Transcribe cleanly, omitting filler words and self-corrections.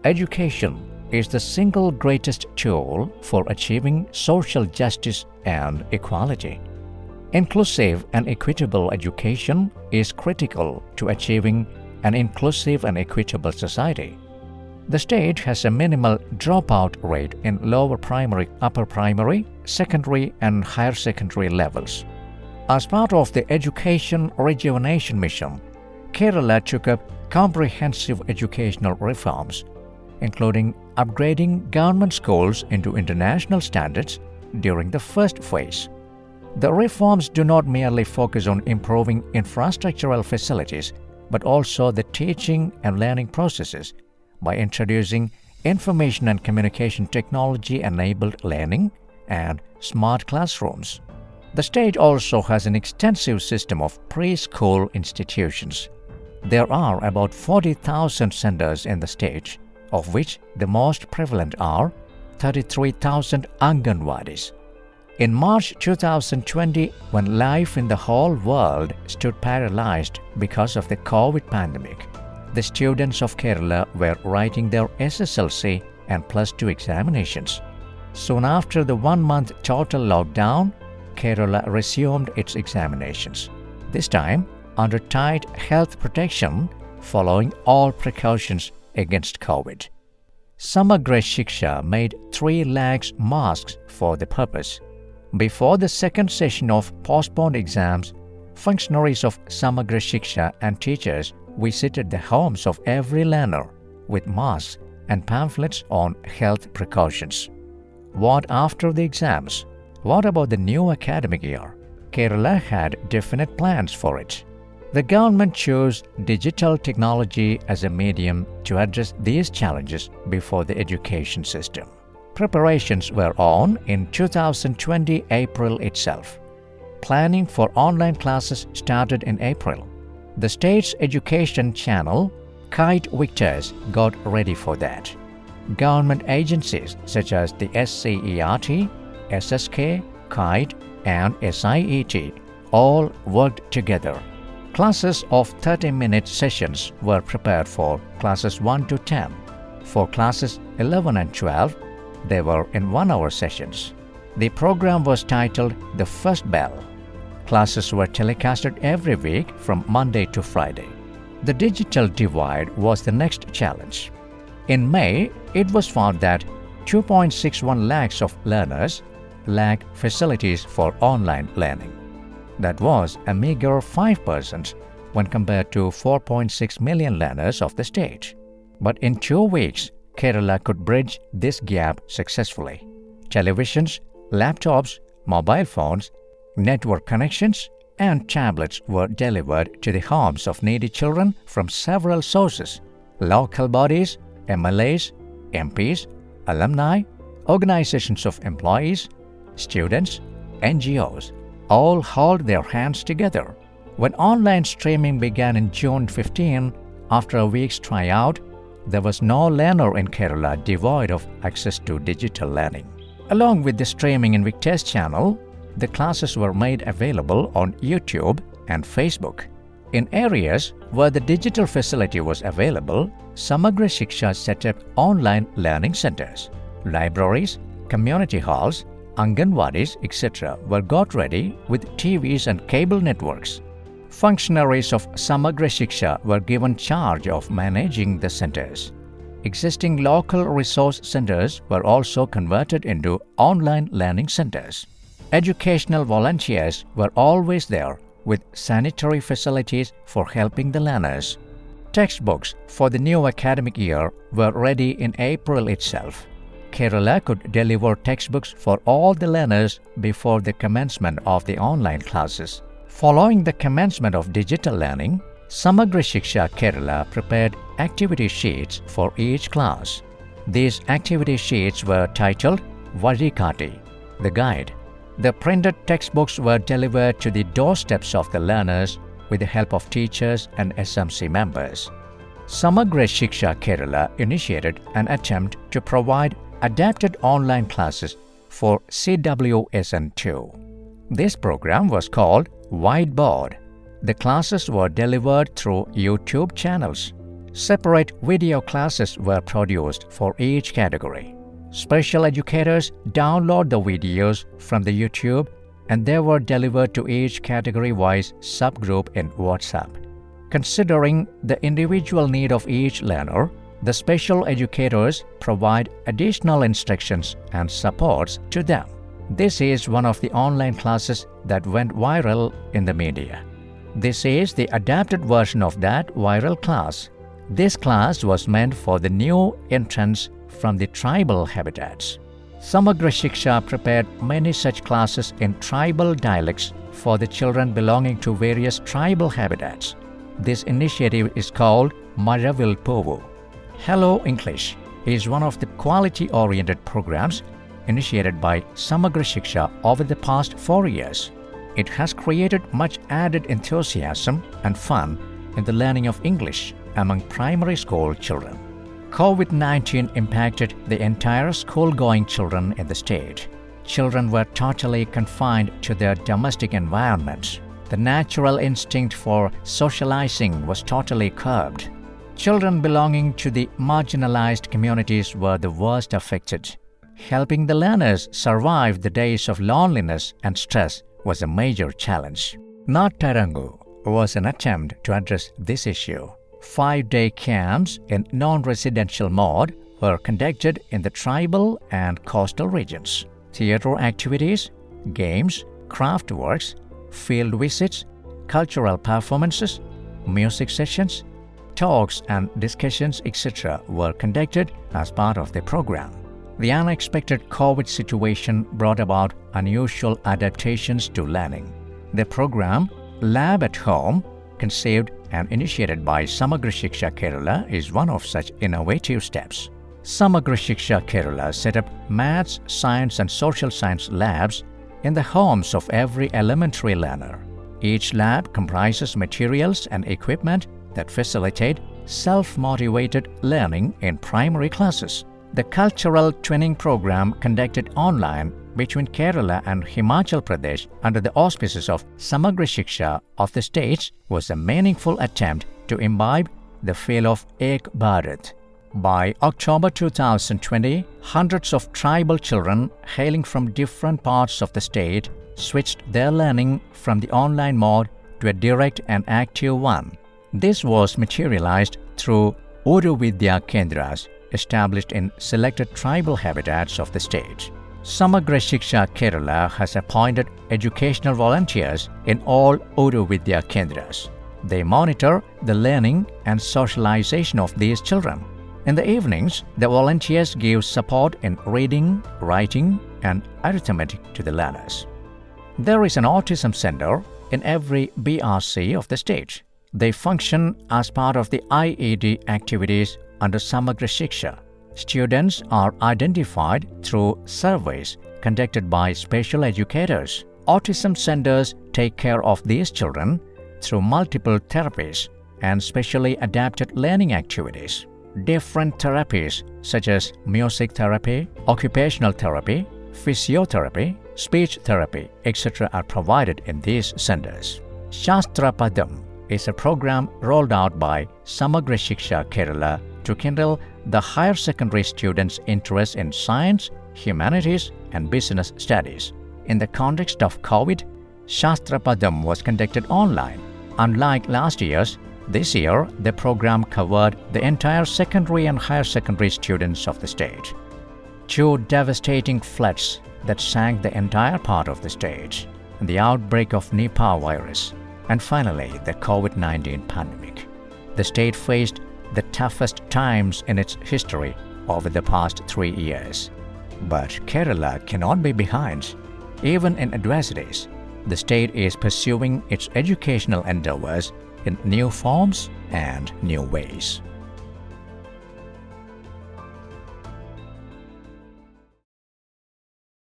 Education is the single greatest tool for achieving social justice and equality. Inclusive and equitable education is critical to achieving an inclusive and equitable society. The state has a minimal dropout rate in lower primary, upper primary, secondary, and higher secondary levels. As part of the Education Rejuvenation Mission, Kerala took up comprehensive educational reforms, including upgrading government schools into international standards during the first phase. The reforms do not merely focus on improving infrastructural facilities, but also the teaching and learning processes by introducing information and communication technology-enabled learning and smart classrooms. The state also has an extensive system of preschool institutions. There are about 40,000 centers in the state, of which the most prevalent are 33,000 Anganwadis. In March 2020, when life in the whole world stood paralyzed because of the COVID pandemic, the students of Kerala were writing their SSLC and Plus 2 examinations. Soon after the 1-month total lockdown, Kerala resumed its examinations, this time under tight health protection following all precautions against COVID. Samagra Shiksha made 3 lakhs masks for the purpose. Before the second session of postponed exams, functionaries of Samagra Shiksha and teachers visited the homes of every learner with masks and pamphlets on health precautions. What after the exams? What about the new academic year? Kerala had definite plans for it. The government chose digital technology as a medium to address these challenges before the education system. Preparations were on in 2020 April itself. Planning for online classes started in April. The state's education channel, Kite Victors, got ready for that. Government agencies such as the SCERT, SSK, Kite, and SIET all worked together. Classes of 30-minute sessions were prepared for classes 1 to 10. For classes 11 and 12, they were in 1-hour sessions. The program was titled The First Bell. Classes were telecasted every week from Monday to Friday. The digital divide was the next challenge. In May, it was found that 2.61 lakhs of learners lack facilities for online learning. That was a meager 5% when compared to 4.6 million learners of the state. But in 2 weeks, Kerala could bridge this gap successfully. Televisions, laptops, mobile phones, network connections, and tablets were delivered to the homes of needy children from several sources. Local bodies, MLAs, MPs, alumni, organizations of employees, students, NGOs all hold their hands together. When online streaming began in June 15, after a week's tryout, there was no learner in Kerala devoid of access to digital learning. Along with the streaming in Victor's channel, the classes were made available on YouTube and Facebook. In areas where the digital facility was available, Samagra Shiksha set up online learning centers. Libraries, community halls, Anganwadis, etc. were got ready with TVs and cable networks. Functionaries of Samagra Shiksha were given charge of managing the centers. Existing local resource centers were also converted into online learning centers. Educational volunteers were always there with sanitary facilities for helping the learners. Textbooks for the new academic year were ready in April itself. Kerala could deliver textbooks for all the learners before the commencement of the online classes. Following the commencement of digital learning, Samagra Shiksha Kerala prepared activity sheets for each class. These activity sheets were titled Vazhikatti, the guide. The printed textbooks were delivered to the doorsteps of the learners with the help of teachers and SMC members. Samagra Shiksha Kerala initiated an attempt to provide adapted online classes for CWSN2. This program was called Whiteboard. The classes were delivered through YouTube channels. Separate video classes were produced for each category. Special educators download the videos from the YouTube and they were delivered to each category-wise subgroup in WhatsApp. Considering the individual need of each learner, the special educators provide additional instructions and supports to them. This is one of the online classes that went viral in the media. This is the adapted version of that viral class. This class was meant for the new entrants from the tribal habitats. Samagra Shiksha prepared many such classes in tribal dialects for the children belonging to various tribal habitats. This initiative is called Maravil Povu. Hello English is one of the quality-oriented programs initiated by Samagra Shiksha over the past 4 years. It has created much added enthusiasm and fun in the learning of English among primary school children. COVID-19 impacted the entire school-going children in the state. Children were totally confined to their domestic environments. The natural instinct for socializing was totally curbed. Children belonging to the marginalized communities were the worst affected. Helping the learners survive the days of loneliness and stress was a major challenge. Nattarangu was an attempt to address this issue. 5-day camps in non-residential mode were conducted in the tribal and coastal regions. Theater activities, games, craft works, field visits, cultural performances, music sessions, talks and discussions, etc. were conducted as part of the program. The unexpected COVID situation brought about unusual adaptations to learning. The program, Lab at Home, conceived and initiated by Samagra Shiksha Kerala, is one of such innovative steps. Samagra Shiksha Kerala set up maths, science and social science labs in the homes of every elementary learner. Each lab comprises materials and equipment that facilitate self-motivated learning in primary classes. The cultural twinning program conducted online between Kerala and Himachal Pradesh under the auspices of Samagra Shiksha of the states was a meaningful attempt to imbibe the feel of Ek Bharat. By October 2020, hundreds of tribal children hailing from different parts of the state switched their learning from the online mode to a direct and active one. This was materialized through Uru Vidya Kendras established in selected tribal habitats of the state. Samagra Shiksha Kerala has appointed educational volunteers in all Uru Vidya Kendras. They monitor the learning and socialization of these children. In the evenings, the volunteers give support in reading, writing, and arithmetic to the learners. There is an autism center in every BRC of the state. They function as part of the IED activities under Samagra Shiksha. Students are identified through surveys conducted by special educators. Autism centers take care of these children through multiple therapies and specially adapted learning activities. Different therapies such as music therapy, occupational therapy, physiotherapy, speech therapy, etc. are provided in these centers. Shastra Padam is a program rolled out by Samagra Shiksha Kerala to kindle the higher secondary students' interest in science, humanities, and business studies. In the context of COVID, Shastra Padam was conducted online. Unlike last year's, this year the program covered the entire secondary and higher secondary students of the state. 2 devastating floods that sank the entire part of the state, the outbreak of Nipah virus, and finally the COVID-19 pandemic. The state faced the toughest times in its history over the past 3 years. But Kerala cannot be behind. Even in adversities, the state is pursuing its educational endeavors in new forms and new ways.